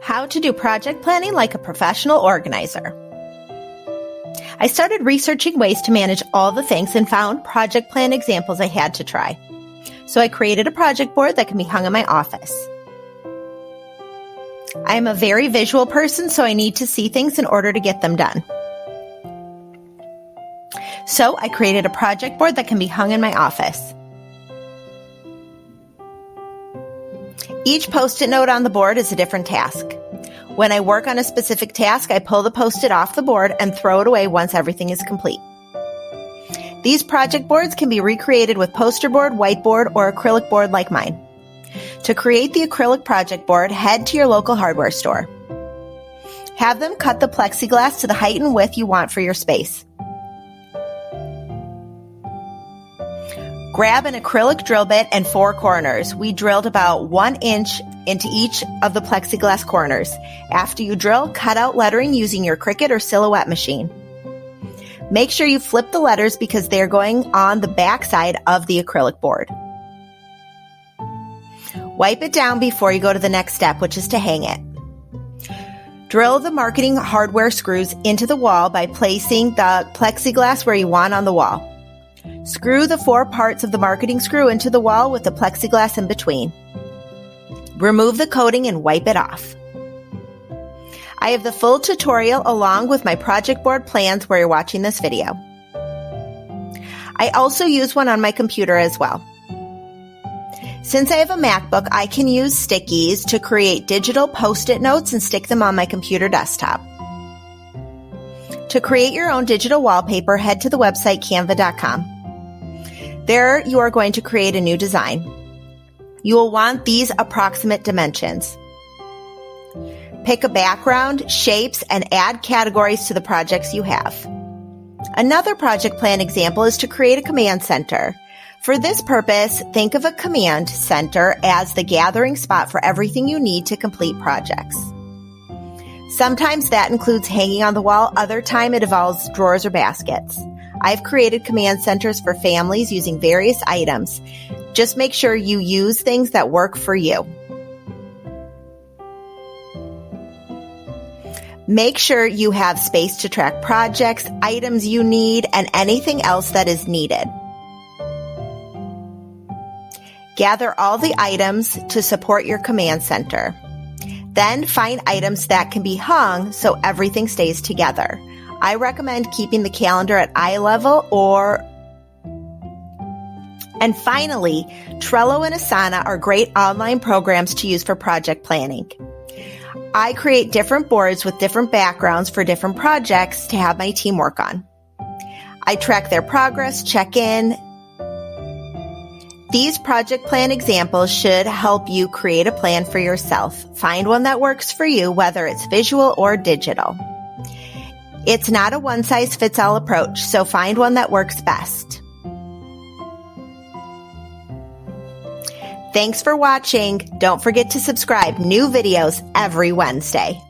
How to do project planning like a professional organizer. I started researching ways to manage all the things and found project plan examples I had to try. So I created a project board that can be hung in my office. I am a very visual person, so I need to see things in order to get them done. So I created a project board that can be hung in my office. Each Post-it note on the board is a different task. When I work on a specific task, I pull the Post-it off the board and throw it away once everything is complete. These project boards can be recreated with poster board, whiteboard, or acrylic board like mine. To create the acrylic project board, head to your local hardware store. Have them cut the plexiglass to the height and width you want for your space. Grab an acrylic drill bit and 4 corners. We drilled about 1 inch into each of the plexiglass corners. After you drill, cut out lettering using your Cricut or Silhouette machine. Make sure you flip the letters because they're going on the back side of the acrylic board. Wipe it down before you go to the next step, which is to hang it. Drill the marketing hardware screws into the wall by placing the plexiglass where you want on the wall. Screw the 4 parts of the marketing screw into the wall with the plexiglass in between. Remove the coating and wipe it off. I have the full tutorial along with my project board plans where you're watching this video. I also use one on my computer as well. Since I have a MacBook, I can use stickies to create digital Post-it notes and stick them on my computer desktop. To create your own digital wallpaper, head to the website canva.com. There you are going to create a new design. You will want these approximate dimensions. Pick a background, shapes, and add categories to the projects you have. Another project plan example is to create a command center. For this purpose, think of a command center as the gathering spot for everything you need to complete projects. Sometimes that includes hanging on the wall, other time it involves drawers or baskets. I've created command centers for families using various items. Just make sure you use things that work for you. Make sure you have space to track projects, items you need, and anything else that is needed. Gather all the items to support your command center. Then find items that can be hung so everything stays together. I recommend keeping the calendar at eye level And finally, Trello and Asana are great online programs to use for project planning. I create different boards with different backgrounds for different projects to have my team work on. I track their progress, check in. These project plan examples should help you create a plan for yourself. Find one that works for you, whether it's visual or digital. It's not a one-size-fits-all approach, so find one that works best. Thanks for watching. Don't forget to subscribe. New videos every Wednesday.